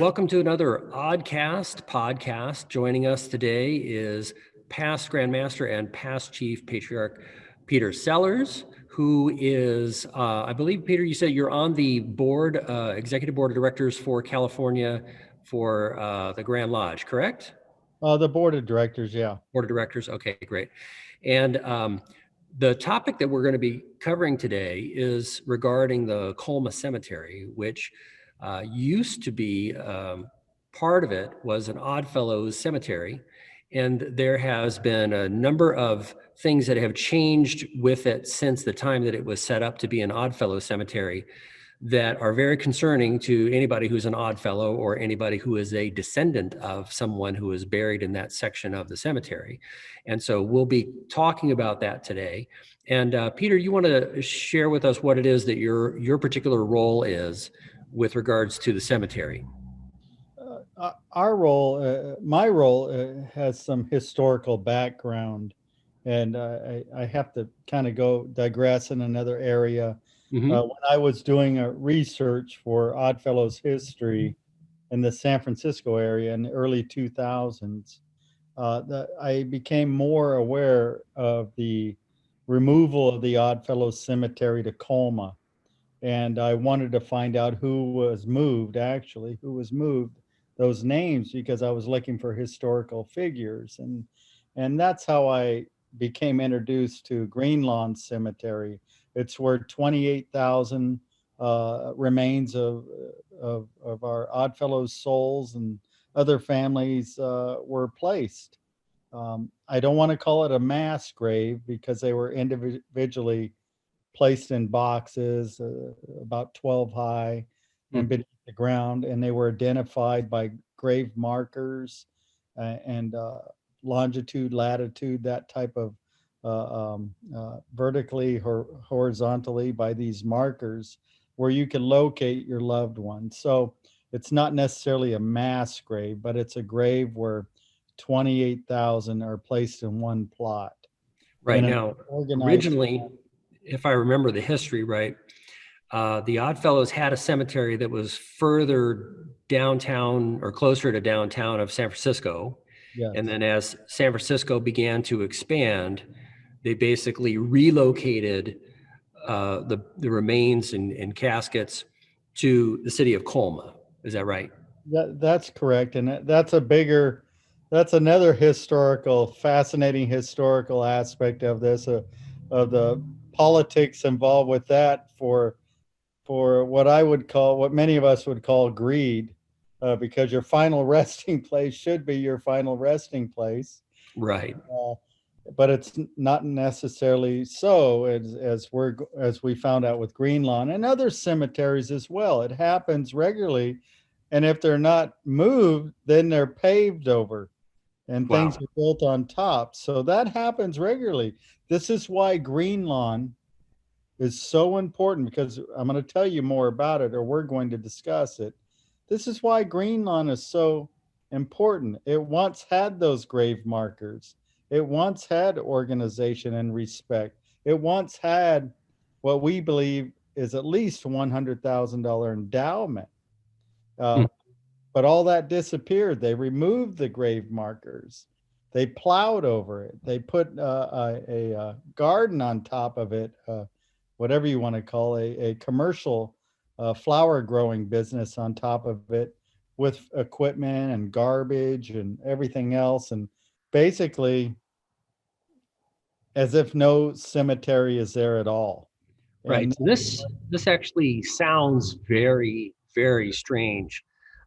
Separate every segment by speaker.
Speaker 1: welcome to another Oddcast podcast. Joining us today is past Grandmaster and past Chief Patriarch Peter Sellers, who is, I believe, Peter, you said you're on the board, executive board of directors for California for the Grand Lodge, correct?
Speaker 2: The board of directors, yeah.
Speaker 1: Board of directors, okay, great. And the topic that we're going to be covering today is regarding the Colma Cemetery, which used to be part of it was an Oddfellows cemetery. And there has been a number of things that have changed with it since the time that it was set up to be an Oddfellows cemetery that are very concerning to anybody who's an Oddfellow or anybody who is a descendant of someone who is buried in that section of the cemetery. And so we'll be talking about that today. And Peter, you want to share with us what it is that your particular role is with regards to the cemetery?
Speaker 2: Our role, my role, has some historical background, and I have to kind of go digress in another area. When I was doing a research for Oddfellows history in the San Francisco area in the early 2000s, I became more aware of the removal of the Oddfellows Cemetery to Colma. And I wanted to find out who was moved, those names, because I was looking for historical figures. And that's how I became introduced to Green Lawn Cemetery. It's where 28,000 remains of our Oddfellows souls and other families were placed. I don't want to call it a mass grave because they were individually placed in boxes about 12 high and beneath the ground, and they were identified by grave markers and longitude, latitude, that type of vertically or horizontally by these markers where you can locate your loved one. So it's not necessarily a mass grave, but it's a grave where 28,000 are placed in one plot.
Speaker 1: Right. Now, originally, if I remember the history right, the Oddfellows had a cemetery that was further downtown or closer to downtown of San Francisco.
Speaker 2: Yes.
Speaker 1: And then as San Francisco began to expand, they basically relocated the remains and caskets to the city of Colma. Is that right?
Speaker 2: That's correct. And that's another fascinating historical aspect of this, of the politics involved with that for what many of us would call greed, because your final resting place should be your final resting place.
Speaker 1: Right.
Speaker 2: But it's not necessarily so, as we found out with Green Lawn and other cemeteries as well. It happens regularly, and if they're not moved, then they're paved over, and things are built on top. So that happens regularly. This is why Green Lawn is so important, because I'm going to tell you more about it, or we're going to discuss it. This is why Green Lawn is so important. It once had those grave markers. It once had organization and respect. It once had what we believe is at least $100,000 endowment. But all that disappeared. They removed the grave markers. They plowed over it. They put a garden on top of it, whatever you want to call a commercial flower growing business on top of it, with equipment and garbage and everything else. And basically, as if no cemetery is there at all.
Speaker 1: Right. So this actually sounds very, very strange.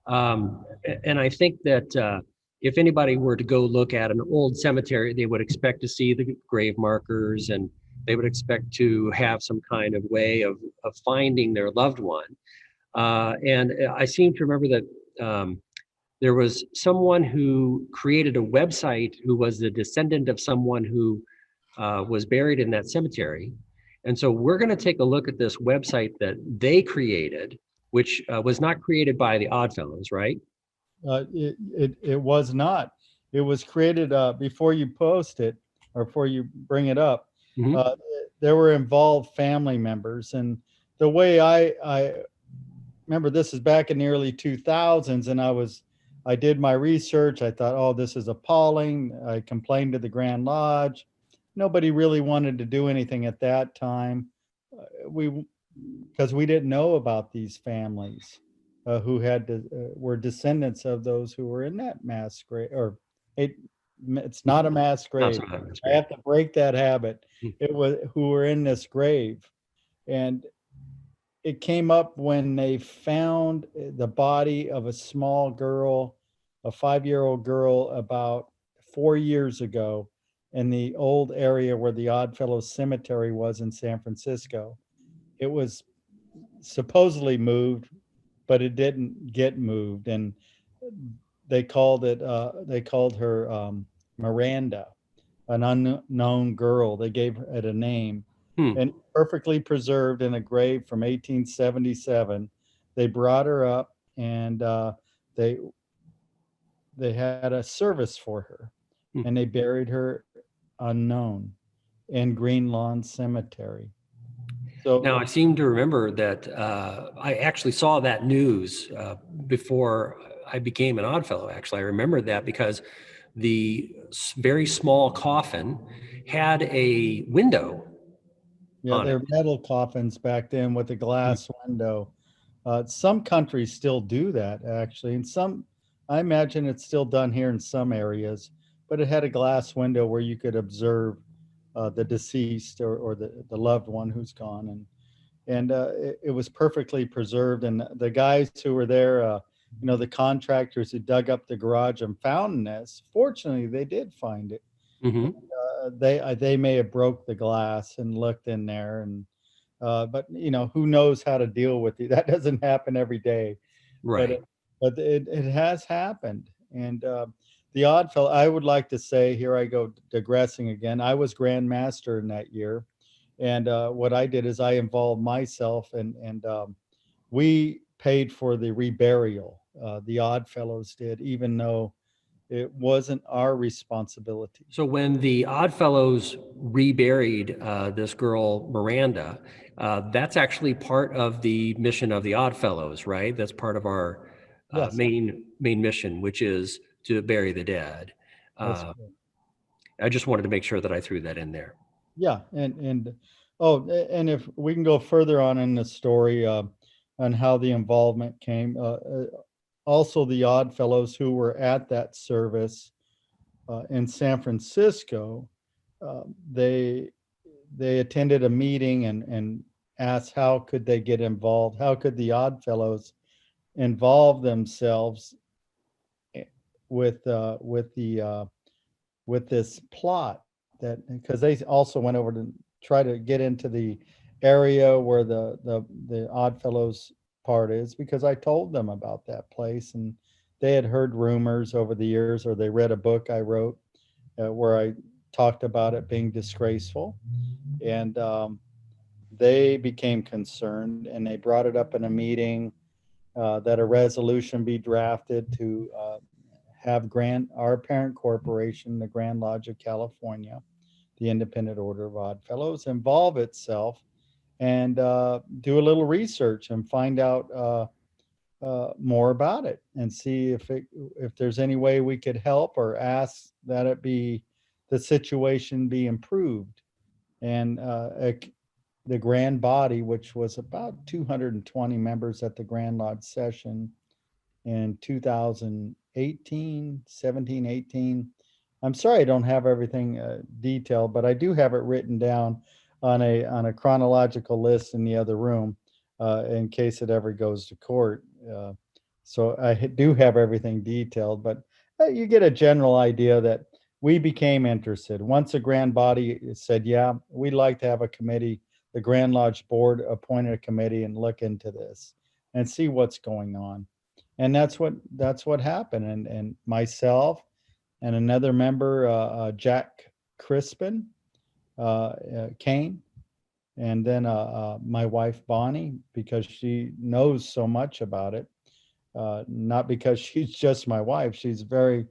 Speaker 1: And I think that if anybody were to go look at an old cemetery, they would expect to see the grave markers, and they would expect to have some kind of way of finding their loved one. And I seem to remember that there was someone who created a website who was the descendant of someone who was buried in that cemetery. And so we're going to take a look at this website that they created, which was not created by the Oddfellows, right?
Speaker 2: It was not. It was created before you post it or before you bring it up. There were involved family members, and the way I remember this is back in the early 2000s, and I did my research. I thought, oh, this is appalling. I complained to the Grand Lodge. Nobody really wanted to do anything at that time. We because we didn't know about these families who were descendants of those who were in that mass grave. Or it, it's not a mass
Speaker 1: Not
Speaker 2: grave.
Speaker 1: so much. That's
Speaker 2: I
Speaker 1: great.
Speaker 2: have to break that habit.
Speaker 1: Hmm.
Speaker 2: It was who were in this grave, and it came up when they found the body of a small girl, a 5-year-old girl, about 4 years ago in the old area where the Oddfellows Cemetery was in San Francisco. It was supposedly moved, but it didn't get moved, and they called her Miranda, an unknown girl. They gave it a name,
Speaker 1: Hmm.
Speaker 2: and perfectly preserved in a grave from 1877. They brought her up, and they they had a service for her,
Speaker 1: Hmm.
Speaker 2: and they buried her unknown in Green Lawn Cemetery.
Speaker 1: Now,
Speaker 2: So
Speaker 1: I seem to remember that I actually saw that news before I became an Oddfellow. Actually, I remember that because the very small coffin had a window
Speaker 2: yeah,
Speaker 1: on it.
Speaker 2: they're metal coffins back then with a
Speaker 1: Hmm.
Speaker 2: glass window. Some countries still do that, actually, and I imagine it's still done here in some areas. But it had a glass window where you could observe the deceased, or the loved one who's gone, and it was perfectly preserved. And the guys who were there, the contractors who dug up the garage and found this, fortunately, they did find it.
Speaker 1: Hmm.
Speaker 2: They may have broke the glass and looked in there, and but who knows how to deal with it. That doesn't happen every day, but
Speaker 1: Right.
Speaker 2: it has happened. And the odd fellow, I would like to say, here I go digressing again. I was Grand Master in that year, and what I did is I involved myself, and we paid for the reburial. The Odd Fellows did, even though it wasn't our responsibility.
Speaker 1: So when the Oddfellows reburied this girl Miranda, that's actually part of the mission of the Oddfellows, right? That's part of our
Speaker 2: Yes,
Speaker 1: main mission, which is to bury the dead.
Speaker 2: that's
Speaker 1: Uh,
Speaker 2: correct.
Speaker 1: I just wanted to make sure that I threw that in there.
Speaker 2: Yeah, and oh, and if we can go further on in the story, on how the involvement came, also the Odd Fellows who were at that service in San Francisco, uh, they they attended a meeting and asked how could they get involved, how could the Odd Fellows involve themselves eh, with this plot, that because they also went over to try to get into the area where the Oddfellows part is, because I told them about that place, and they had heard rumors over the years, or they read a book I wrote where I talked about it being disgraceful, and they became concerned, and they brought it up in a meeting, that a resolution be drafted to have our parent corporation, the Grand Lodge of California, the Independent Order of Odd Fellows, involve itself and do a little research and find out more about it, and see if there's any way we could help, or ask that the situation be improved. And the grand body, which was about 220 members at the Grand Lodge session in 2018, 17, 18. I'm sorry I don't have everything detailed, but I do have it written down on a chronological list in the other room, in case it ever goes to court. So do have everything detailed, but you get a general idea that we became interested. Once the grand body said, yeah, we'd like to have a committee, the Grand Lodge board appointed a committee and look into this and see what's going on. And that's what happened. And myself and another member, Jack Crispin, came, and then my wife Bonnie, because she knows so much about it. Not because she's just my wife; she's very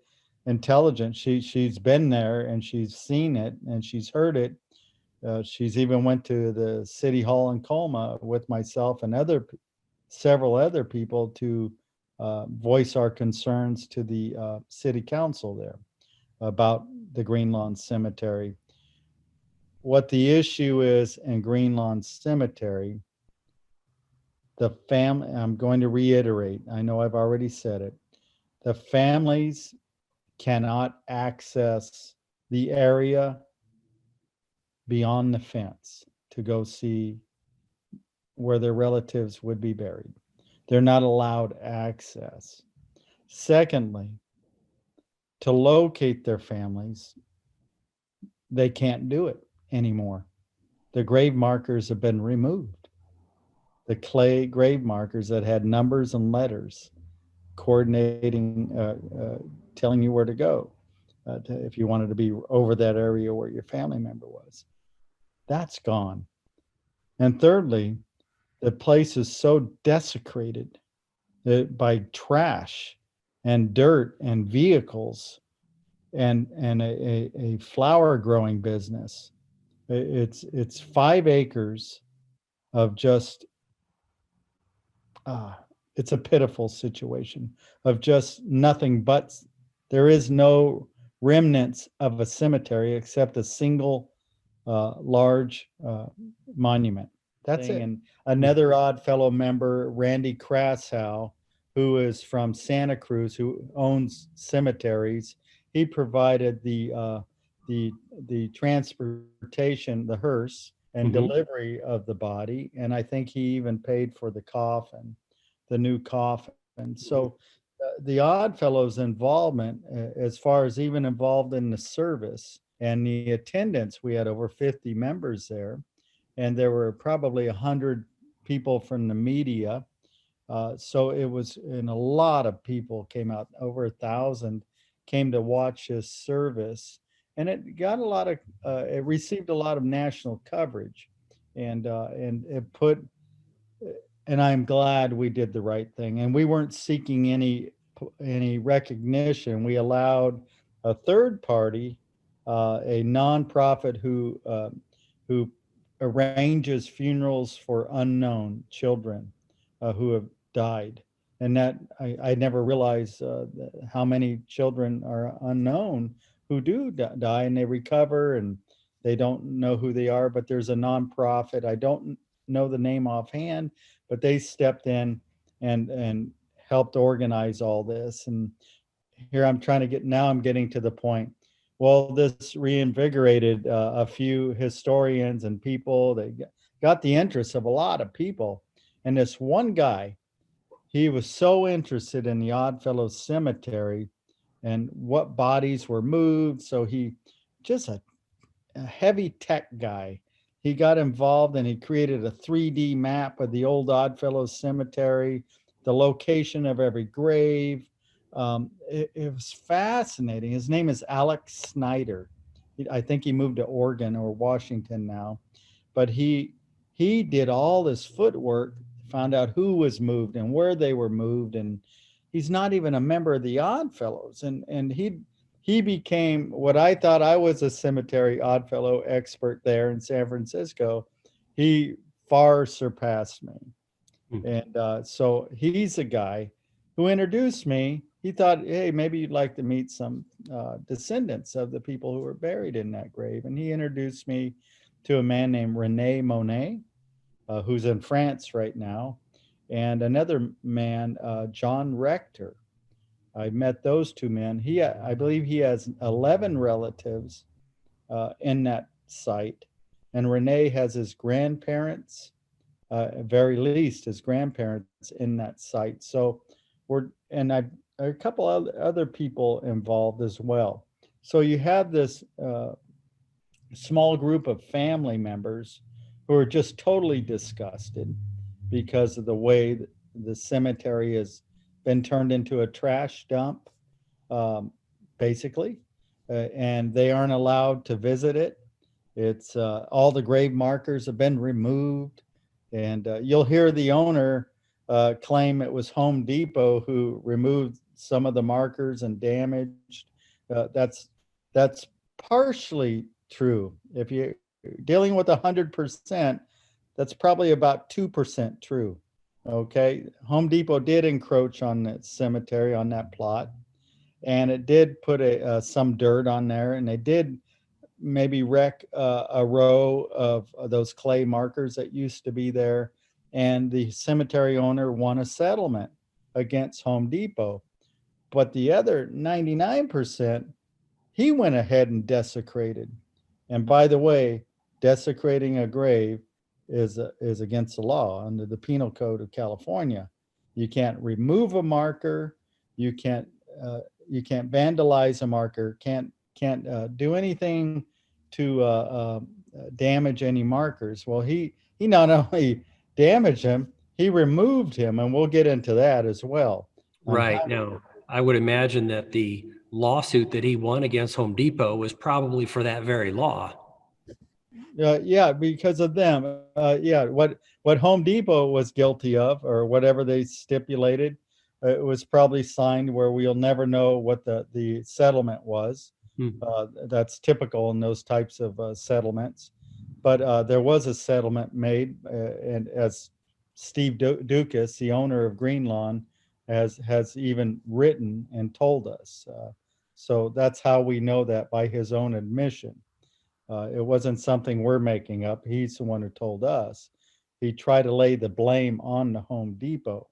Speaker 2: intelligent. She's been there and she's seen it and she's heard it. She's even went to the city hall in Colma with myself and other several other people to voice our concerns to the city council there about the Green Lawn Cemetery. What the issue is in Green Lawn Cemetery, the family, I'm going to reiterate, I know I've already said it, the families cannot access the area beyond the fence to go see where their relatives would be buried. They're not allowed access. Secondly, to locate their families, they can't do it anymore. The grave markers have been removed. The clay grave markers that had numbers and letters coordinating, telling you where to go if you wanted to be over that area where your family member was. That's gone. And thirdly, the place is so desecrated by trash and dirt and vehicles and a flower growing business. It's 5 acres of just uh, it's a pitiful situation of just nothing but there is no remnants of a cemetery except a single large monument. That's it. And another odd fellow member, Randy Krasow, who is from Santa Cruz, who owns cemeteries, he provided the transportation, the hearse, and delivery of the body, and I think he even paid for the coffin, the new coffin. So the Odd Fellows' involvement, as far as even involved in the service and the attendance, we had over 50 members there, and there were probably 100 people from the media. So it was, and a lot of people came out, over 1,000 came to watch his service, and it got a lot of, it received a lot of national coverage, and it put, and I'm glad we did the right thing, and we weren't seeking any recognition. We allowed a third party, a nonprofit who arranges funerals for unknown children who have died. And that I never realized how many children are unknown who do die and they recover and they don't know who they are. But there's a nonprofit. I don't know the name offhand, but they stepped in and helped organize all this. And here I'm trying to get, now I'm getting to the point. Well, this reinvigorated a few historians and people. They got the interest of a lot of people. And this one guy, he was so interested in the Oddfellows Cemetery and what bodies were moved. So he just a heavy tech guy. He got involved and he created a 3D map of the old Oddfellows Cemetery, the location of every grave. It was fascinating. His name is Alex Snyder. I think he moved to Oregon or Washington now, but he did all this footwork, found out who was moved and where they were moved, and he's not even a member of the Oddfellows. And he became what I thought I was, a cemetery Oddfellow expert there in San Francisco. He far surpassed me. And so he's a guy who introduced me. He thought, hey, maybe you'd like to meet some descendants of the people who were buried in that grave. And he introduced me to a man named Rene Monet, who's in France right now, and another man, John Rector. I met those two men. I believe he has 11 relatives in that site, and Rene has his grandparents, at very least his grandparents in that site. So and a couple other people involved as well. So you have this small group of family members who are just totally disgusted because of the way the cemetery has been turned into a trash dump, basically, and they aren't allowed to visit it. It's all the grave markers have been removed, and you'll hear the owner claim it was Home Depot who removed some of the markers and damaged. That's partially true. If you're dealing with 100%, that's probably about 2% true. Okay, Home Depot did encroach on that cemetery, on that plot, and it did put some dirt on there, and they did maybe wreck a row of those clay markers that used to be there. And the cemetery owner won a settlement against Home Depot. But the other 99%, he went ahead and desecrated. And by the way, desecrating a grave is against the law under the Penal Code of California. You can't remove a marker. You can't you can't vandalize a marker. Can't do anything to damage any markers. Well, he not only damaged him, he removed him, and we'll get into that as well. On
Speaker 1: Right. Now, I would imagine that the lawsuit that he won against Home Depot was probably for that very law.
Speaker 2: Yeah, because of them. Yeah, what Home Depot was guilty of, or whatever they stipulated, it was probably signed where we'll never know what the settlement was.
Speaker 1: Hmm.
Speaker 2: That's typical in those types of settlements. But there was a settlement made, and as Steve Dukas, the owner of Greenlawn, has even written and told us. So that's how we know that, by his own admission. It wasn't something we're making up. He's the one who told us. He tried to lay the blame on the Home Depot.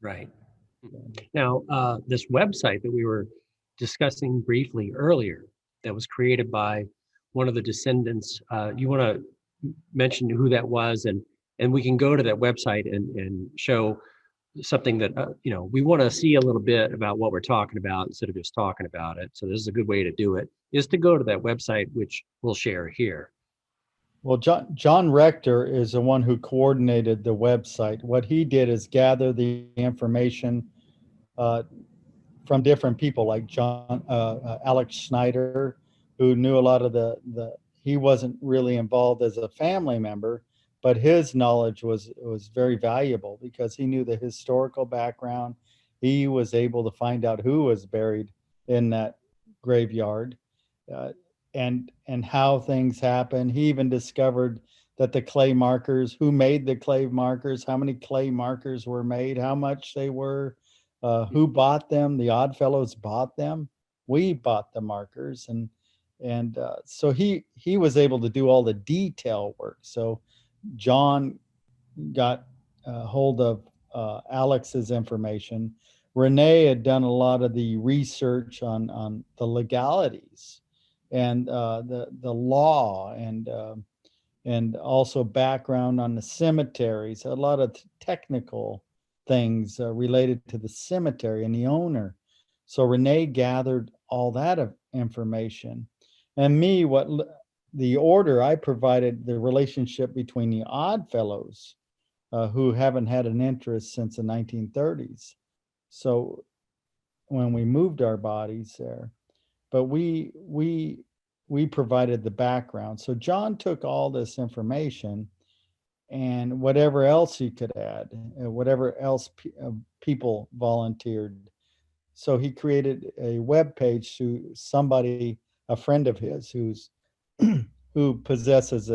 Speaker 1: Right. Now, this website that we were discussing briefly earlier, that was created by one of the descendants, you want to mention who that was, and we can go to that website and show something that we want to see a little bit about what we're talking about instead of just talking about it. So this is a good way to do it, is to go to that website, which we'll share here.
Speaker 2: Well, John Rector is the one who coordinated the website. What he did is gather the information uh, from different people, like Alex Schneider, who knew a lot of the. He wasn't really involved as a family member, but his knowledge was very valuable because he knew the historical background. He was able to find out who was buried in that graveyard, uh, and how things happen. He even discovered that the clay markers, who made the clay markers, how many clay markers were made, how much they were, who bought them. The Oddfellows bought them. We bought the markers, and so he was able to do all the detail work. So John got hold of Alex's information. Renee had done a lot of the research on the legalities and the law, and also background on the cemeteries, a lot of technical things related to the cemetery and the owner. So Renee gathered all that information. And me, the order I provided, the relationship between the Oddfellows, who haven't had an interest since the 1930s. So when we moved our bodies there, but we provided the background. So John took all this information and whatever else he could add, whatever else people volunteered. So he created a web page to somebody, a friend of his, who possesses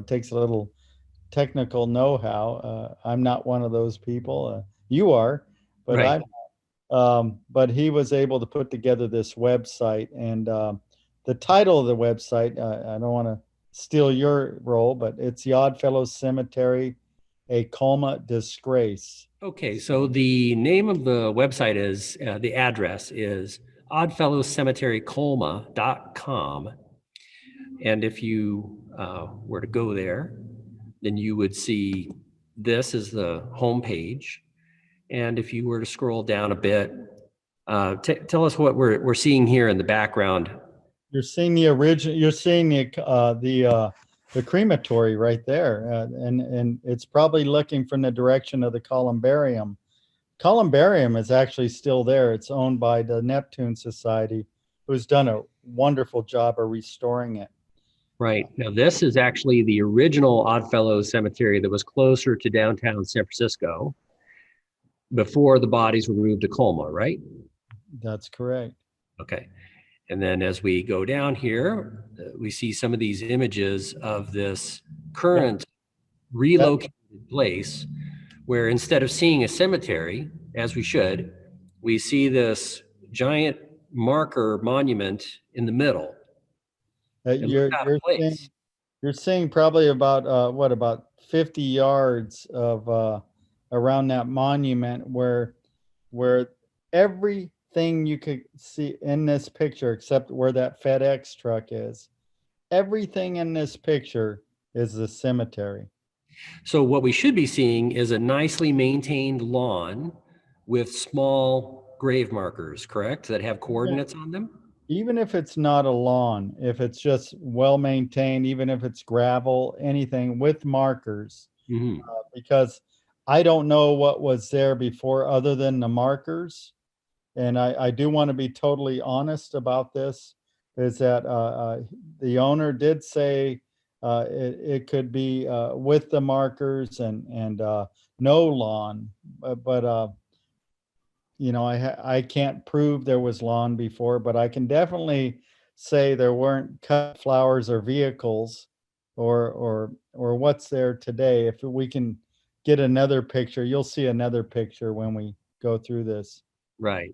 Speaker 2: takes a little technical know-how. I'm not one of those people. You are, but
Speaker 1: Right.
Speaker 2: but he was able to put together this website, and the title of the website, I don't want to steal your role, but it's the Oddfellows Cemetery, a Colma Disgrace.
Speaker 1: Okay, so the name of the website is, the address is oddfellowscemeterycolma.com. And if you were to go there, then you would see this is the home page. And if you were to scroll down a bit, tell us what we're seeing here in the background.
Speaker 2: You're seeing the original. You're seeing the crematory right there, and it's probably looking from the direction of the columbarium. Columbarium is actually still there. It's owned by the Neptune Society, who's done a wonderful job of restoring it.
Speaker 1: Right. Now, this is actually the original Oddfellows Cemetery that was closer to downtown San Francisco before the bodies were moved to Colma, right?
Speaker 2: That's correct.
Speaker 1: Okay. And then as we go down here, we see some of these images of this current relocated place where instead of seeing a cemetery, as we should, we see this giant marker monument in the middle. It looks
Speaker 2: You're
Speaker 1: out of place.
Speaker 2: you're seeing probably about what, about 50 yards of around that monument where everything you could see in this picture, except where that FedEx truck is, everything in this picture is the cemetery.
Speaker 1: So what we should be seeing is a nicely maintained lawn with small grave markers, correct? That have coordinates on them?
Speaker 2: Even if it's not a lawn, if it's just well maintained, even if it's gravel, anything with markers,
Speaker 1: Hmm.
Speaker 2: because I don't know what was there before other than the markers. And I do want to be totally honest about this, is that the owner did say it could be with the markers and no lawn, but I can't prove there was lawn before, but I can definitely say there weren't cut flowers or vehicles or what's there today. If we can get another picture, you'll see another picture when we go through this.
Speaker 1: Right.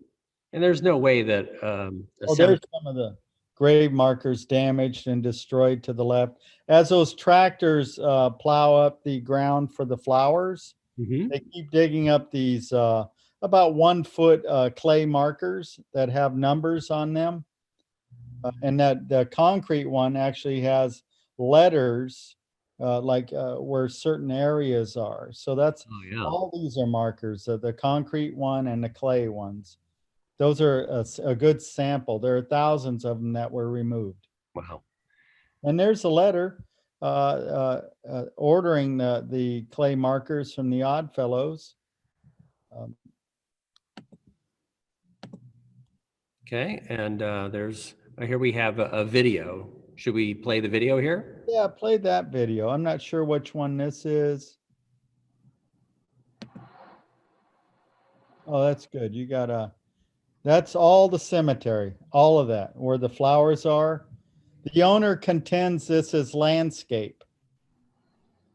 Speaker 1: And there's no way that a
Speaker 2: Oh, there's
Speaker 1: cemetery.
Speaker 2: some of the grave markers damaged and destroyed to the left. As those tractors plow up the ground for the flowers, they keep digging up these about 1 foot clay markers that have numbers on them. And that the concrete one actually has letters like where certain areas are. So that's
Speaker 1: Oh, yeah.
Speaker 2: all these are markers, the concrete one and the clay ones. Those are a good sample. There are thousands of them that were removed.
Speaker 1: Wow.
Speaker 2: And there's a letter ordering the clay markers from the Odd Fellows. Um,
Speaker 1: Okay. And here we have a video. Should we play the video here?
Speaker 2: yeah, play that video. I'm not sure which one this is. Oh, that's good. You got that's all the cemetery, all of that, where the flowers are. The owner contends this is landscape.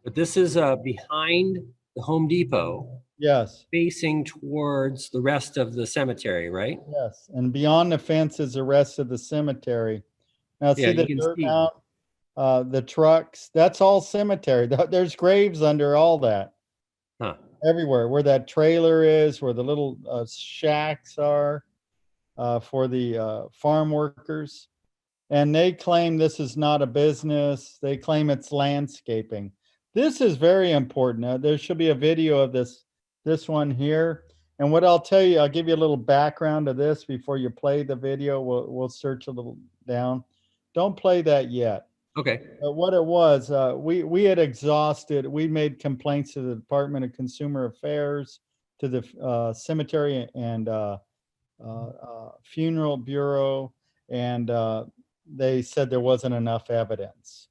Speaker 1: But this is behind the Home Depot,
Speaker 2: Yes,
Speaker 1: facing towards the rest of the cemetery, right?
Speaker 2: yes. And beyond the fence is the rest of the cemetery. Now,
Speaker 1: Yeah,
Speaker 2: see
Speaker 1: you
Speaker 2: the
Speaker 1: can
Speaker 2: dirt
Speaker 1: see.
Speaker 2: mound, the trucks, that's all cemetery. There's graves under all that,
Speaker 1: Huh.
Speaker 2: everywhere. Where that trailer is, where the little shacks are for the farm workers. And they claim this is not a business. They claim it's landscaping. This is very important. There should be a video of this one here. And what I'll tell you, I'll give you a little background of this before you play the video. We'll search a little down. Don't play that yet.
Speaker 1: Okay.
Speaker 2: But what it was, we had exhausted. We made complaints to the Department of Consumer Affairs, to the cemetery and funeral bureau, and they said there wasn't enough evidence.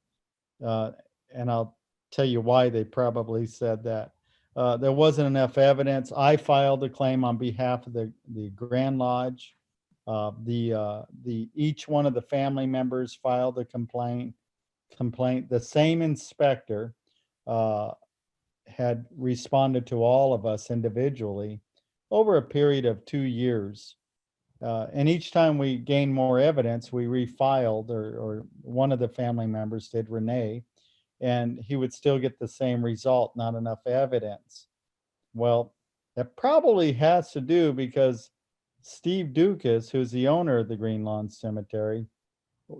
Speaker 2: Uh, and I'll tell you why they probably said that. There wasn't enough evidence. I filed a claim on behalf of the Grand Lodge. The each one of the family members filed a complaint. The same inspector uh, had responded to all of us individually over a period of 2 years. And each time we gained more evidence, we refiled, or one of the family members did, Renee, and he would still get the same result, not enough evidence. Well, that probably has to do because Steve Dukas, who's the owner of the Green Lawn Cemetery,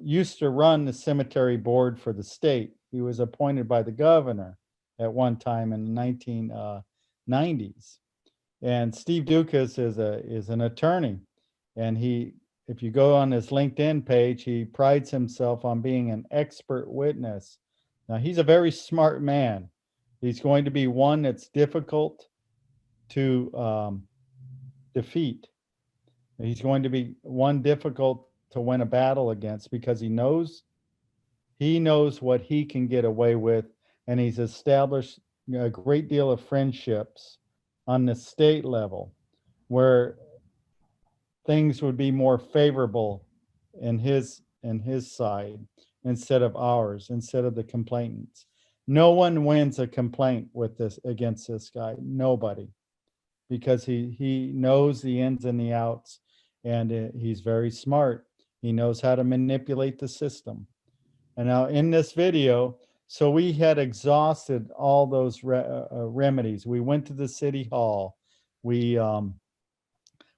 Speaker 2: used to run the cemetery board for the state. He was appointed by the governor at one time in the 1990s. And Steve Dukas is an attorney, and if you go on his LinkedIn page, he prides himself on being an expert witness. Now, he's a very smart man. He's going to be one that's difficult to defeat. He's going to be one difficult to win a battle against because he knows what he can get away with, and he's established a great deal of friendships on the state level where things would be more favorable in his side instead of ours, instead of the complainants. No one wins a complaint with this against this guy. Nobody, because he knows the ins and the outs, and he's very smart. He knows how to manipulate the system. And now in this video, so we had exhausted all those remedies. We went to the city hall. We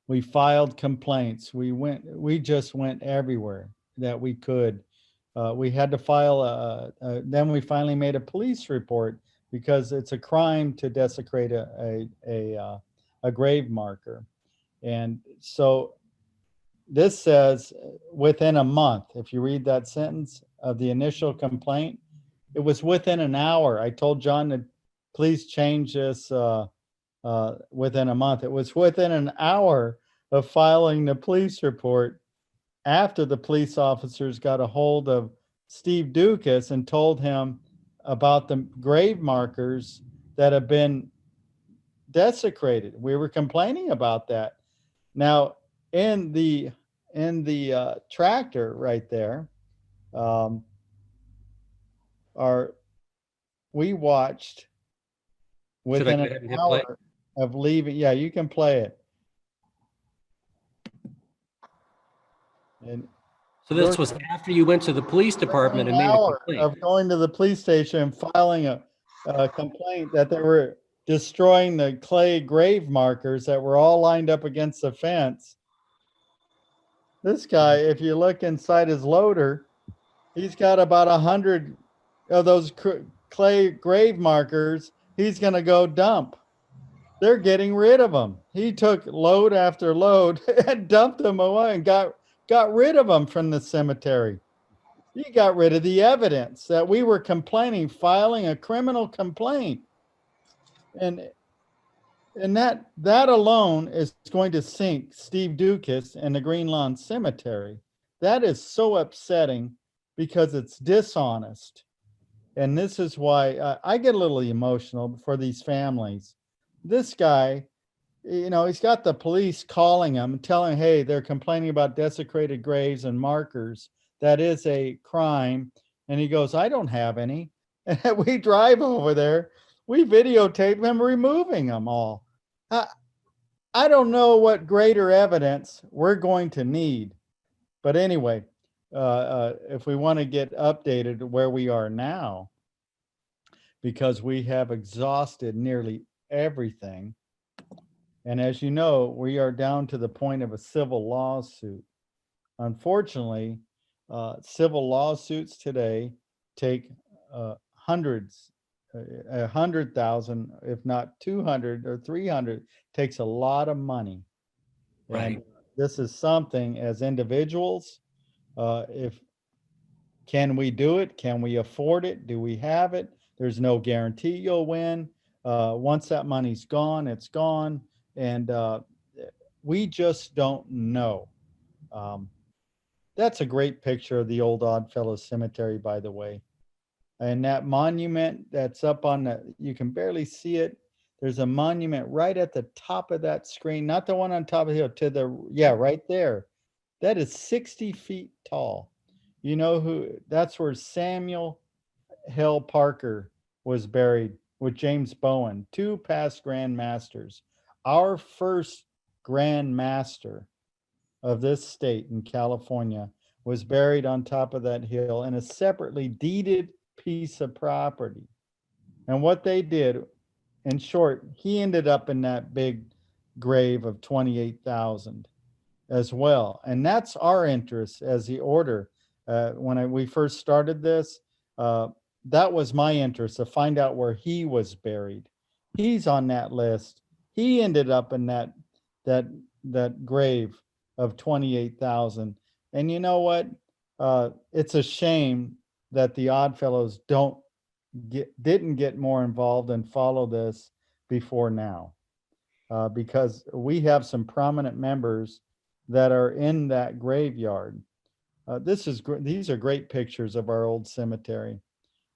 Speaker 2: we filed complaints. We just went everywhere that we could. We had to file then we finally made a police report because it's a crime to desecrate a grave marker. And so this says within a month, if you read that sentence of the initial complaint, it was within an hour. I told John to please change this within a month. It was within an hour of filing the police report after the police officers got a hold of Steve Dukas and told him about the grave markers that have been desecrated. We were complaining about that. Now, in the tractor right there, um, our we watched
Speaker 1: Should I
Speaker 2: within
Speaker 1: go
Speaker 2: an
Speaker 1: ahead and hit play?
Speaker 2: hour of leaving. Yeah, you can play it. And
Speaker 1: So this was after you went to the police department and
Speaker 2: an
Speaker 1: made a
Speaker 2: hour
Speaker 1: complaint.
Speaker 2: of going to the police station and filing a complaint that they were destroying the clay grave markers that were all lined up against the fence. This guy, if you look inside his loader, he's got about 100 of those clay grave markers he's going to go dump. They're getting rid of them. He took load after load and dumped them away and got rid of them from the cemetery. He got rid of the evidence that we were complaining, filing a criminal complaint. And that alone is going to sink Steve Dukas and the Green Lawn Cemetery. That is so upsetting because it's dishonest. And this is why I get a little emotional for these families. This guy, he's got the police calling him and telling, hey, they're complaining about desecrated graves and markers. That is a crime. And he goes, I don't have any. And we drive over there. We videotape them removing them all. I don't know what greater evidence we're going to need. But anyway, if we want to get updated where we are now, because we have exhausted nearly everything. And as you know, we are down to the point of a civil lawsuit. Unfortunately, civil lawsuits today take hundreds, 100,000, if not 200 or 300, takes a lot of money.
Speaker 1: Right.
Speaker 2: And this is something as individuals, if can we do it? Can we afford it? Do we have it? There's no guarantee you'll win. Once that money's gone, it's gone. And we just don't know. That's a great picture of the old Oddfellows Cemetery, by the way. And that monument that's up on you can barely see it. There's a monument right at the top of that screen, not the one on top of the hill, right there. That is 60 feet tall. You know who? That's where Samuel Hill Parker was buried with James Bowen, two past Grand Masters. Our first Grand Master of this state in California was buried on top of that hill in a separately deeded piece of property. And what they did, in short, he ended up in that big grave of 28,000 as well. And that's our interest as the order. When we first started this, that was my interest to find out where he was buried. He's on that list. He ended up in that grave of 28,000. And you know what? It's a shame that the Oddfellows didn't get more involved and follow this before now, because we have some prominent members that are in that graveyard. These are great pictures of our old cemetery.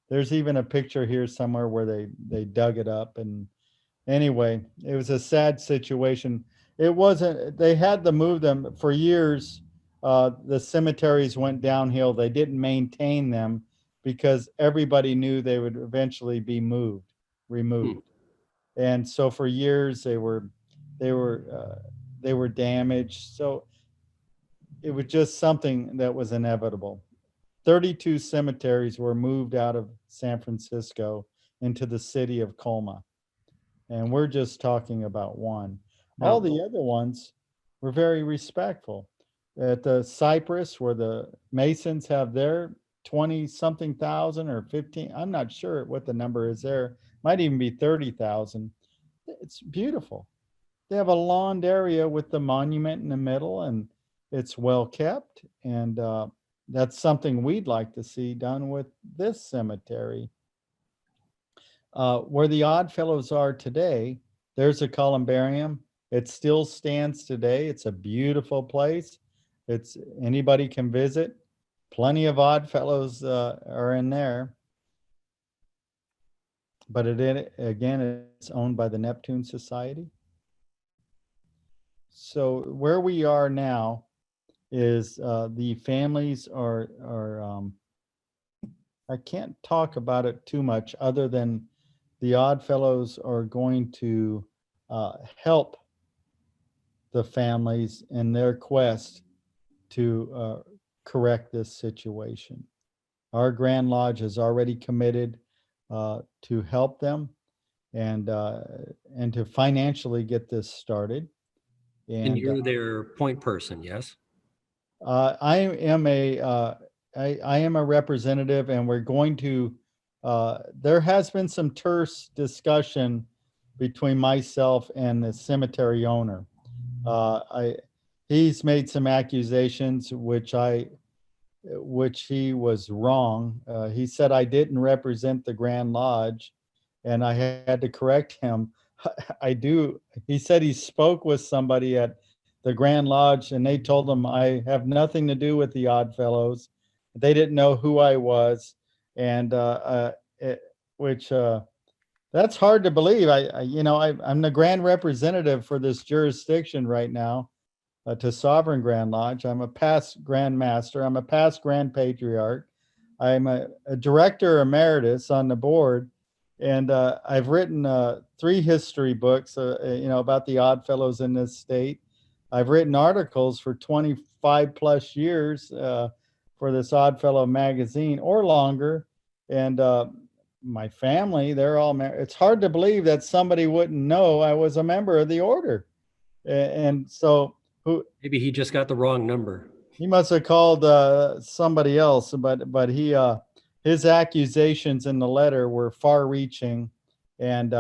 Speaker 2: There's even a picture here somewhere where they dug it up. And anyway, it was a sad situation. It wasn't, they had to move them for years. The cemeteries went downhill. They didn't maintain them because everybody knew they would eventually be removed. And so for years they were they were damaged. So it was just something that was inevitable. 32 cemeteries were moved out of San Francisco into the city of Colma. And we're just talking about one. All
Speaker 1: Now,
Speaker 2: the other ones were very respectful. At the Cypress, where the Masons have their 20 something thousand or 15, I'm not sure what the number is there, might even be 30,000. It's beautiful. They have a lawned area with the monument in the middle, and it's well kept. And that's something we'd like to see done with this cemetery. Where the Oddfellows are today, there's a columbarium. It still stands today. It's a beautiful place. It's anybody can visit. Plenty of Oddfellows are in there. But again, it's owned by the Neptune Society. So where we are now is the families are I can't talk about it too much other than the Oddfellows are going to help the families in their quest to correct this situation. Our Grand Lodge has already committed to help them and to financially get this started.
Speaker 1: and
Speaker 2: And
Speaker 1: you're their point person, yes?
Speaker 2: I am I am a representative, and we're going to. There has been some terse discussion between myself and the cemetery owner. I He's made some accusations which he was wrong. He said I didn't represent the Grand Lodge, and I had to correct him. I do. He said he spoke with somebody at the Grand Lodge, and they told him I have nothing to do with the Oddfellows. They didn't know who I was, and which that's hard to believe. I'm the grand representative for this jurisdiction right now to Sovereign Grand Lodge. I'm a past Grand Master. I'm a past Grand Patriarch. I'm a director emeritus on the board, and I've written 3 history books, about the Oddfellows in this state. I've written articles for 25 plus years for this Oddfellow magazine or longer, and my family, they're all married. It's hard to believe that somebody wouldn't know I was a member of the order, and so who
Speaker 1: Maybe he just got the wrong number.
Speaker 2: he must have called somebody else, but he his accusations in the letter were far-reaching, and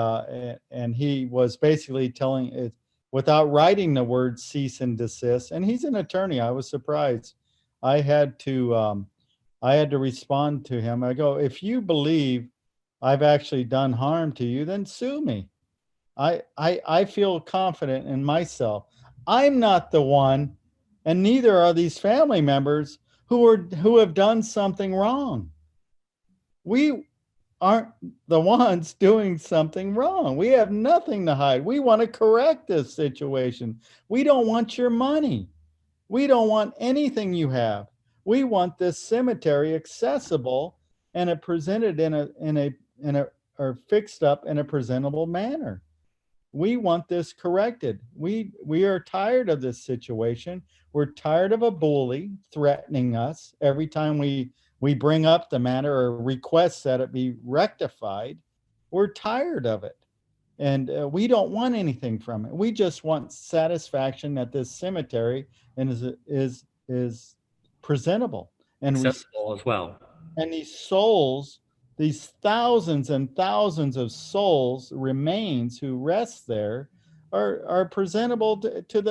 Speaker 2: he was basically telling it without writing the word cease and desist. And he's an attorney. I was surprised. I had to respond to him. I go, if you believe I've actually done harm to you, then sue me. I feel confident in myself. I'm not the one, and neither are these family members who have done something wrong. We aren't the ones doing something wrong. We have nothing to hide. We want to correct this situation. We don't want your money. We don't want anything you have. We want this cemetery accessible and it presented in a or fixed up in a presentable manner. We want this corrected. We are tired of this situation. We're tired of a bully threatening us every time we bring up the matter or request that it be rectified. We're tired of it, and we don't want anything from it. We just want satisfaction that this cemetery is presentable and
Speaker 1: Accessible as well.
Speaker 2: and these souls, these thousands and thousands of souls remains who rest there are presentable to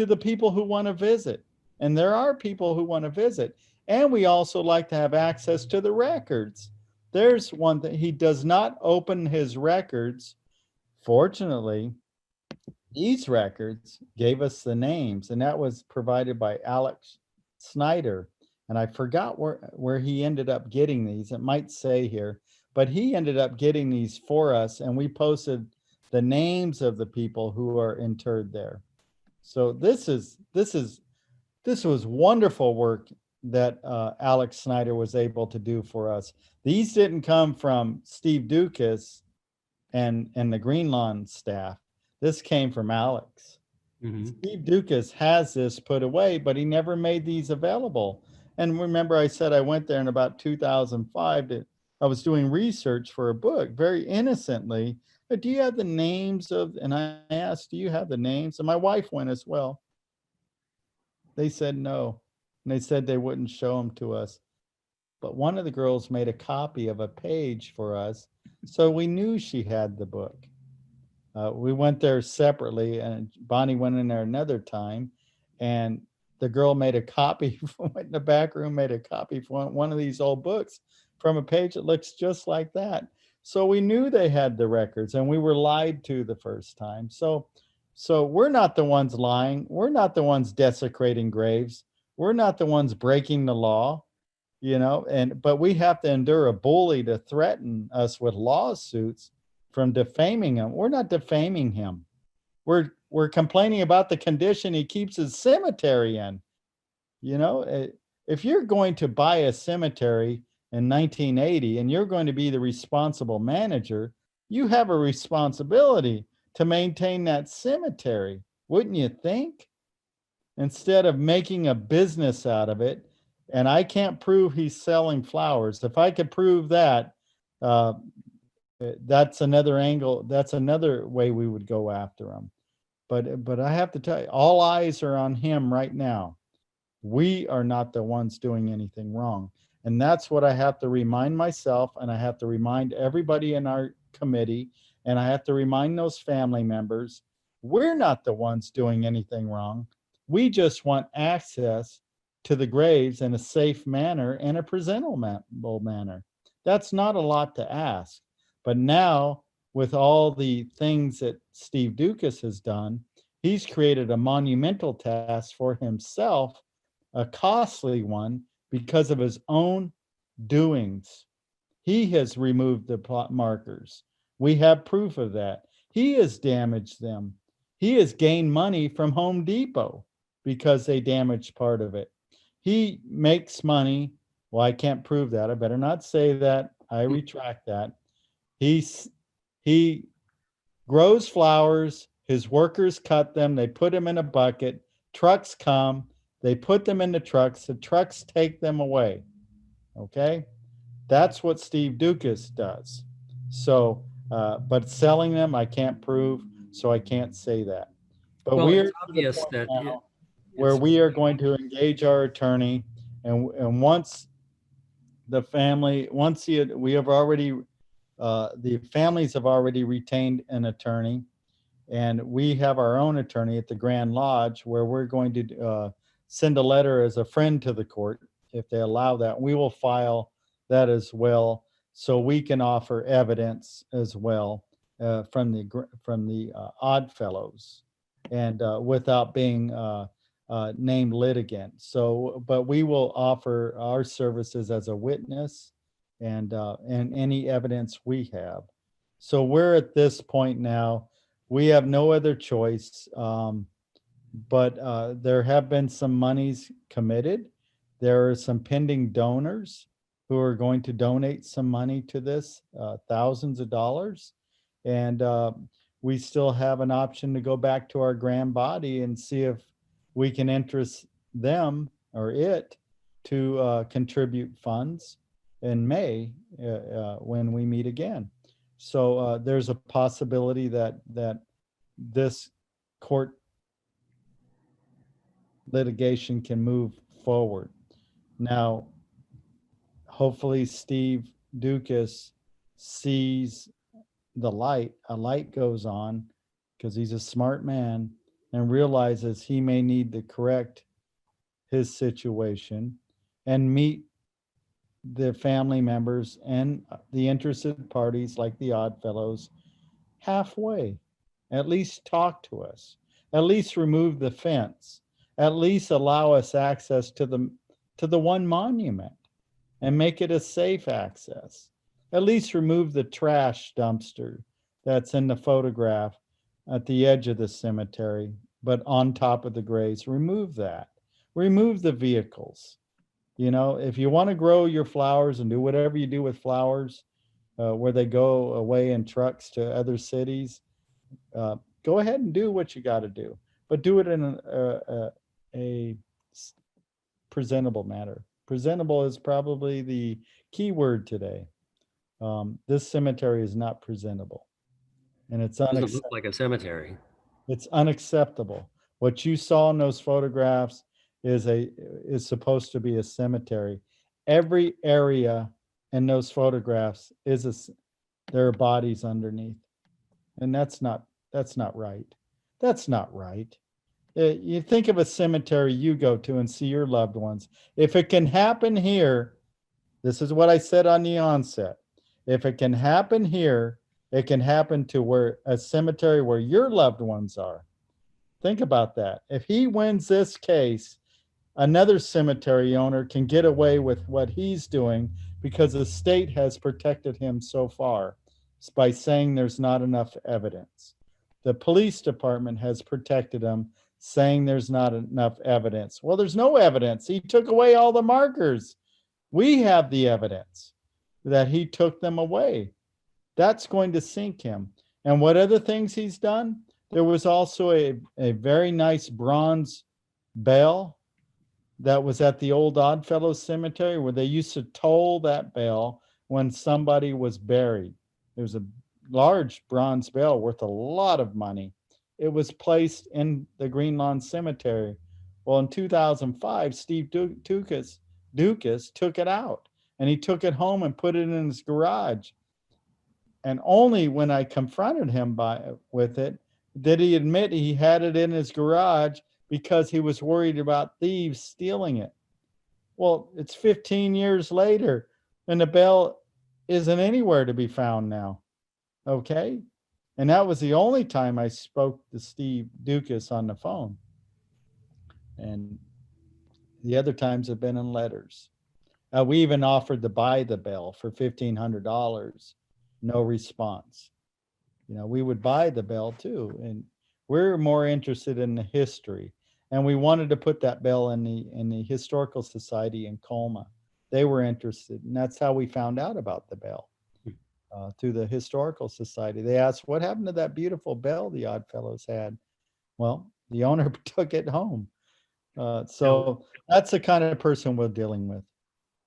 Speaker 2: the people who want to visit. And there are people who want to visit. And we also like to have access to the records. There's one thing, he does not open his records. Fortunately, these records gave us the names, and that was provided by Alex Snyder. And I forgot where he ended up getting these. It might say here, but he ended up getting these for us, and we posted the names of the people who are interred there. So this was wonderful work that Alex Snyder was able to do for us. These didn't come from Steve Dukas and the Green Lawn staff. This came from Alex.
Speaker 1: Hmm.
Speaker 2: Steve Dukas has this put away, but he never made these available. And remember, I said I went there in about 2005 I was doing research for a book very innocently. Do you have the names of, and I asked, do you have the names? And my wife went as well. They said no. And they said they wouldn't show them to us. But one of the girls made a copy of a page for us. So we knew she had the book. We went there separately, and Bonnie went in there another time, and the girl made a copy, went in the back room, made a copy from one of these old books from a page that looks just like that. So we knew they had the records, and we were lied to the first time. So we're not the ones lying. We're not the ones desecrating graves. We're not the ones breaking the law, and but we have to endure a bully to threaten us with lawsuits from defaming him. We're not defaming him. We're complaining about the condition he keeps his cemetery in. If you're going to buy a cemetery in 1980 and you're going to be the responsible manager, you have a responsibility to maintain that cemetery, wouldn't you think? Instead of making a business out of it. And I can't prove he's selling flowers. If I could prove that, uh, that's another angle. That's another way we would go after him. But I have to tell you, all eyes are on him right now. We are not the ones doing anything wrong. And that's what I have to remind myself, and I have to remind everybody in our committee, and I have to remind those family members, we're not the ones doing anything wrong. We just want access to the graves in a safe manner and a presentable manner. That's not a lot to ask. But now, with all the things that Steve Dukas has done, he's created a monumental task for himself, a costly one because of his own doings. He has removed the plot markers. We have proof of that. He has damaged them. He has gained money from Home Depot because they damaged part of it. He makes money. Well, I can't prove that. I better not say that. I retract that. He's he grows flowers. His workers cut them. They put them in a bucket. Trucks come. They put them in the trucks. The trucks take them away. Okay. That's what Steve Dukas does. So, but selling them, I can't prove. So I can't say that. But
Speaker 1: Well,
Speaker 2: we are
Speaker 1: it's
Speaker 2: to the
Speaker 1: obvious
Speaker 2: point
Speaker 1: that
Speaker 2: now where
Speaker 1: it's
Speaker 2: we are going to engage our attorney. And once the family, once we have already, the families have already retained an attorney, and we have our own attorney at the Grand Lodge, where we're going to send a letter as a friend to the court if they allow that. We will file that as well, so we can offer evidence as well from the Odd Fellows, and without being named litigant. So, but we will offer our services as a witness and any evidence we have. So we're at this point now. We have no other choice. But there have been some monies committed. There are some pending donors who are going to donate some money to this, thousands of dollars. And we still have an option to go back to our grand body and see if we can interest them or it to contribute funds in May when we meet again. So there's a possibility that this court litigation can move forward. Now, hopefully Steve Dukas sees the light, a light goes on because he's a smart man and realizes he may need to correct his situation and meet the family members and the interested parties like the Odd Fellows halfway. At least talk to us. At least remove the fence. At least allow us access to the one monument and make it a safe access. At least remove the trash dumpster that's in the photograph at the edge of the cemetery, but on top of the graves. Remove that. Remove the vehicles. You know, if you want to grow your flowers and do whatever you do with flowers, where they go away in trucks to other cities, go ahead and do what you got to do, but do it in a presentable manner. Presentable is probably the key word today. This cemetery is not presentable, and
Speaker 1: Doesn't look like a cemetery.
Speaker 2: it's unacceptable. What you saw in those photographs is supposed to be a cemetery. Every area in those photographs there are bodies underneath, and that's not right. That's not right. You think of a cemetery you go to and see your loved ones. If it can happen here, this is what I said on the onset. If it can happen here, it can happen to where a cemetery where your loved ones are. Think about that. If he wins this case, another cemetery owner can get away with what he's doing because the state has protected him so far by saying there's not enough evidence. The police department has protected him, saying there's not enough evidence. Well, there's no evidence. He took away all the markers. We have the evidence that he took them away. That's going to sink him. And what other things he's done? There was also a very nice bronze bell that was at the old Oddfellows Cemetery where they used to toll that bell when somebody was buried. There was a large bronze bell worth a lot of money. It was placed in the Green Lawn Cemetery. Well, in 2005, Steve Dukas took it out, and he took it home and put it in his garage. And only when I confronted him with it did he admit he had it in his garage because he was worried about thieves stealing it. Well, it's 15 years later, and the bell isn't anywhere to be found now. Okay? And that was the only time I spoke to Steve Dukas on the phone. And the other times have been in letters. We even offered to buy the bell for $1,500. No response. You know, we would buy the bell too. And we're more interested in the history. And we wanted to put that bell in the Historical Society in Colma. They were interested. And that's how we found out about the bell, through the Historical Society. They asked, what happened to that beautiful bell the Oddfellows had? Well, the owner took it home. So that's the kind of person we're dealing with.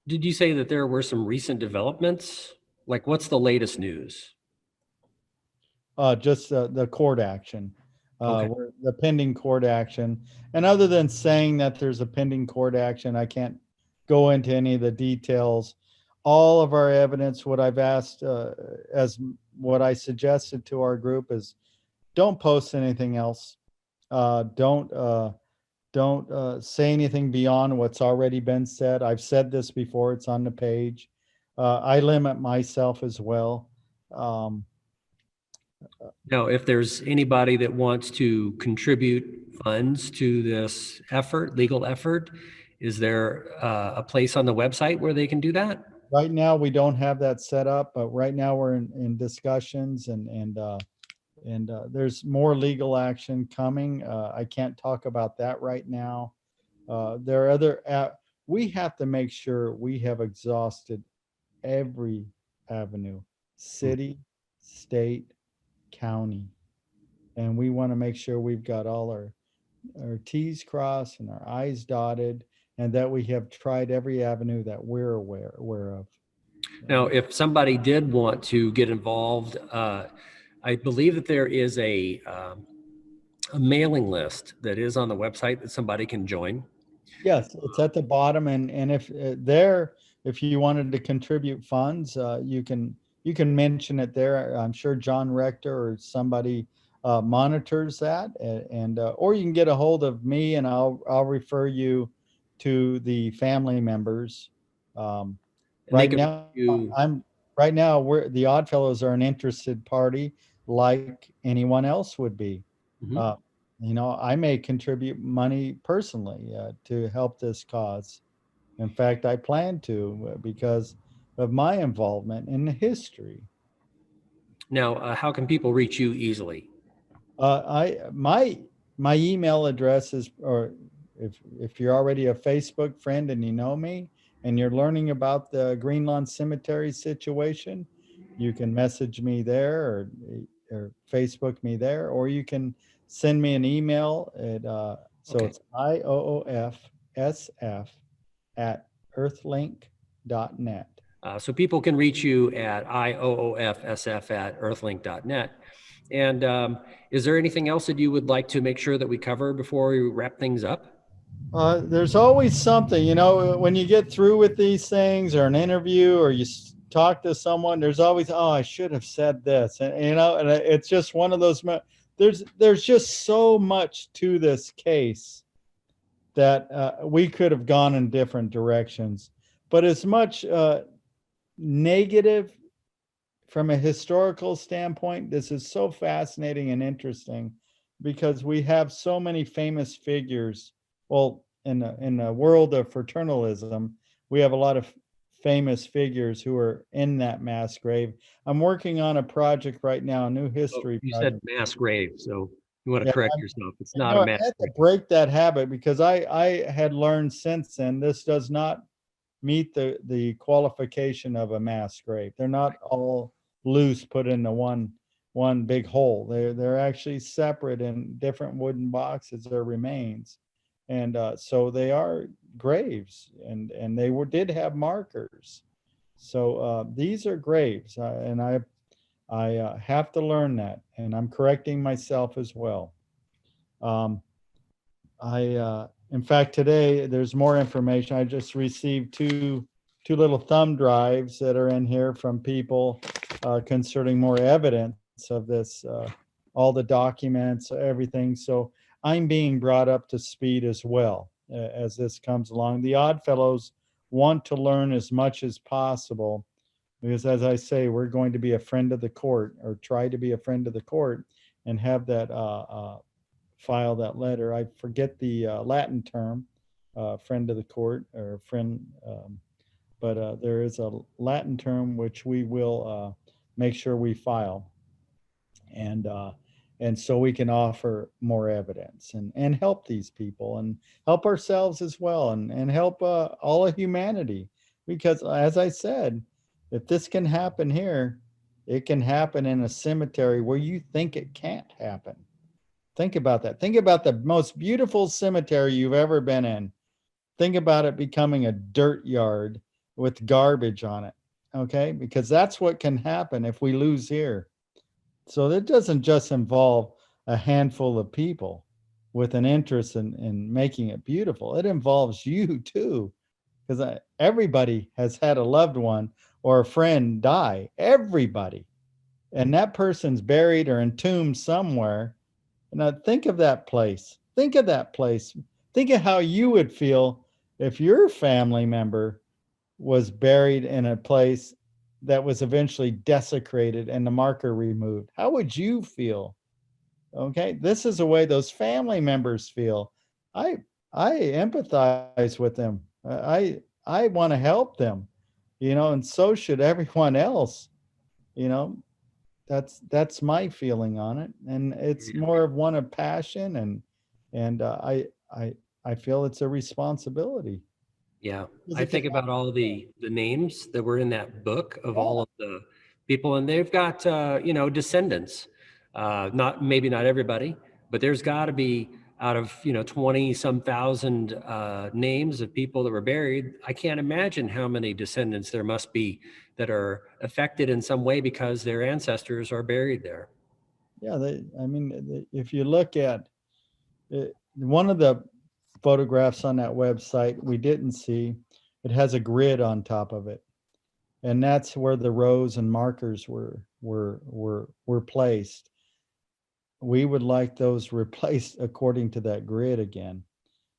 Speaker 1: Did you say that there were some recent developments? Like, what's the latest news?
Speaker 2: Just the court action,
Speaker 1: Okay.
Speaker 2: the pending court action. And other than saying that there's a pending court action, I can't go into any of the details. All of our evidence, what I've asked, as what I suggested to our group is don't post anything else. Don't say anything beyond what's already been said. I've said this before, it's on the page. I limit myself as well.
Speaker 1: Now, if there's anybody that wants to contribute funds to this effort, legal effort, is there a place on the website where they can do that?
Speaker 2: Right now, we don't have that set up, but right now we're in discussions and there's more legal action coming. I can't talk about that right now. There are we have to make sure we have exhausted every avenue, city, state, county. And we want to make sure we've got all our T's crossed and our I's dotted, and that we have tried every avenue that we're aware of.
Speaker 1: Now, if somebody did want to get involved, I believe that there is a mailing list that is on the website that somebody can join.
Speaker 2: Yes, it's at the bottom, and if if you wanted to contribute funds, you can mention it there. I'm sure John Rector or somebody monitors that, and or you can get a hold of me, and I'll refer you to the family members.
Speaker 1: And
Speaker 2: Right now, we're the Oddfellows are an interested party, like anyone else would be.
Speaker 1: Mhm.
Speaker 2: Uh, I may contribute money personally to help this cause. In fact, I plan to because of my involvement in the history.
Speaker 1: Now, how can people reach you easily?
Speaker 2: My email address is, or if you're already a Facebook friend and you know me, and you're learning about the Green Lawn Cemetery situation, you can message me there, or Facebook me there, or you can send me an email at so
Speaker 1: Okay.
Speaker 2: it's ioofsf@earthlink.net.
Speaker 1: So people can reach you at ioofsf@earthlink.net. And is there anything else that you would like to make sure that we cover before we wrap things up?
Speaker 2: There's always something, when you get through with these things, or an interview, or you talk to someone, there's always, oh, I should have said this. And it's just one of those, there's just so much to this case that we could have gone in different directions. But as much negative from a historical standpoint, this is so fascinating and interesting because we have so many famous figures. Well, in the world of fraternalism, we have a lot of famous figures who are in that mass grave. I'm working on a project right now, a new
Speaker 1: Oh,
Speaker 2: history
Speaker 1: you said
Speaker 2: project.
Speaker 1: mass grave, so you want to
Speaker 2: Yeah,
Speaker 1: correct yourself. It's not a
Speaker 2: I
Speaker 1: mass
Speaker 2: had to
Speaker 1: grave.
Speaker 2: break that habit because I had learned since then this does not meet the qualification of a mass grave. They're not all loose put into one big hole. They're actually separate in different wooden boxes or remains, and so they are graves, and they did have markers. So these are graves, and I have to learn that, and I'm correcting myself as well. Um, in fact, today there's more information. I just received two little thumb drives that are in here from people concerning more evidence of this, all the documents, everything. So I'm being brought up to speed as well as this comes along. The Oddfellows want to learn as much as possible because, as I say, we're going to be a friend of the court, or try to be a friend of the court, and have that file that letter. I forget the Latin term, friend of the court, or friend, but there is a Latin term which we will make sure we file, and so we can offer more evidence, and help these people, and help ourselves as well, and help all of humanity. Because, as I said, if this can happen here, it can happen in a cemetery where you think it can't happen. Think about that. Think about the most beautiful cemetery you've ever been in. Think about it becoming a dirt yard with garbage on it. Okay? Because that's what can happen if we lose here. So it doesn't just involve a handful of people with an interest in making it beautiful. It involves you too. Because everybody has had a loved one or a friend die. Everybody. And that person's buried or entombed somewhere. Now think of that place. Think of that place. Think of how you would feel if your family member was buried in a place that was eventually desecrated and the marker removed. How would you feel? Okay, this is the way those family members feel. I I empathize with them. I want to help them, and so should everyone else. You know, that's my feeling on it, and it's
Speaker 1: Yeah.
Speaker 2: more of one of passion, and I feel it's a responsibility.
Speaker 1: Yeah,
Speaker 2: 'Cause
Speaker 1: I
Speaker 2: it can
Speaker 1: think about all the names that were in that book of
Speaker 2: happen.
Speaker 1: all of the people, and they've got descendants. Not maybe not everybody, but there's got to be out of 20 some thousand names of people that were buried. I can't imagine how many descendants there must be that are affected in some way because their ancestors are buried there.
Speaker 2: Yeah, I mean, if you look at one of the photographs on that website we didn't see, it has a grid on top of it, and that's where the rows and markers were placed. We would like those replaced according to that grid again,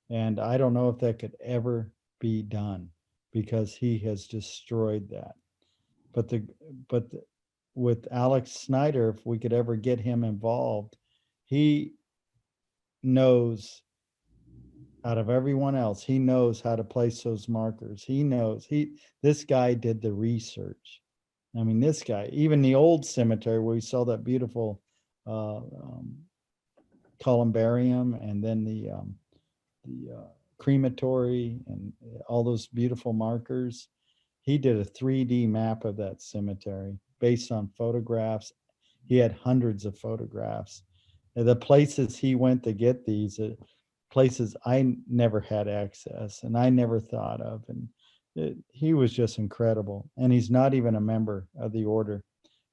Speaker 2: and I don't know if that could ever be done because he has destroyed that. But with Alex Snyder, if we could ever get him involved, he knows, out of everyone else, he knows how to place those markers. He knows, this guy did the research. I mean, this guy, even the old cemetery where we saw that beautiful uh, columbarium, and then the crematory and all those beautiful markers. He did a 3D map of that cemetery based on photographs. He had hundreds of photographs. And the places he went to get these, places I never had access and I never thought of. And he was just incredible. And he's not even a member of the order.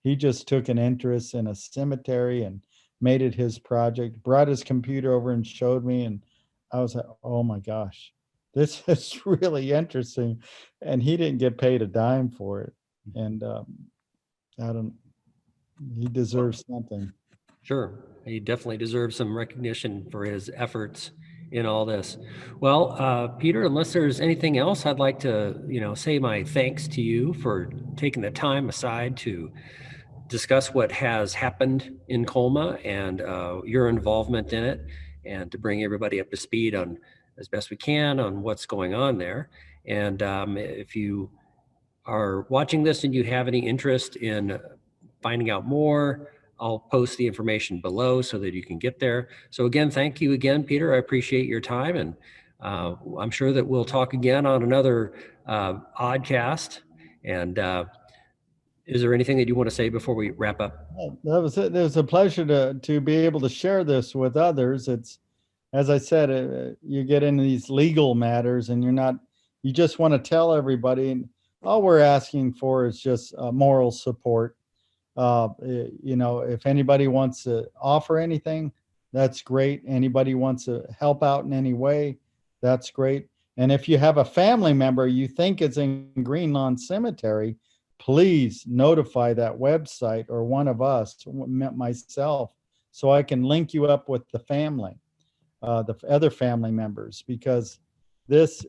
Speaker 2: He just took an interest in a cemetery and made it his project, brought his computer over and showed me. And I was like, oh my gosh, this is really interesting. And he didn't get paid a dime for it. And I don't, he deserves something.
Speaker 1: Sure. He definitely deserves some recognition for his efforts in all this. Well, Peter, unless there's anything else, I'd like to, say my thanks to you for taking the time aside to discuss what has happened in Colma and your involvement in it, and to bring everybody up to speed on as best we can on what's going on there. And if you are watching this and you have any interest in finding out more, I'll post the information below so that you can get there. So again, thank you again, Peter. I appreciate your time, and I'm sure that we'll talk again on another oddcast. And is there anything that you want to say before we wrap up?
Speaker 2: That was it. It was a pleasure to be able to share this with others. It's, as I said, you get into these legal matters and you just want to tell everybody. And all we're asking for is just moral support. If anybody wants to offer anything, that's great. Anybody wants to help out in any way, that's great. And if you have a family member you think is in Green Lawn Cemetery, please notify that website or one of us, myself, so I can link you up with the family, the other family members, because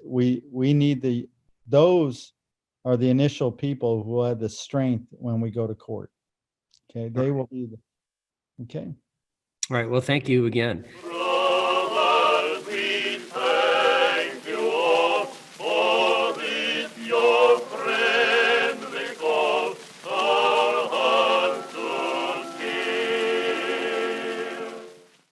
Speaker 2: we need those are the initial people who have the strength when we go to court. Okay, they will be okay.
Speaker 1: All right. Well, thank you again.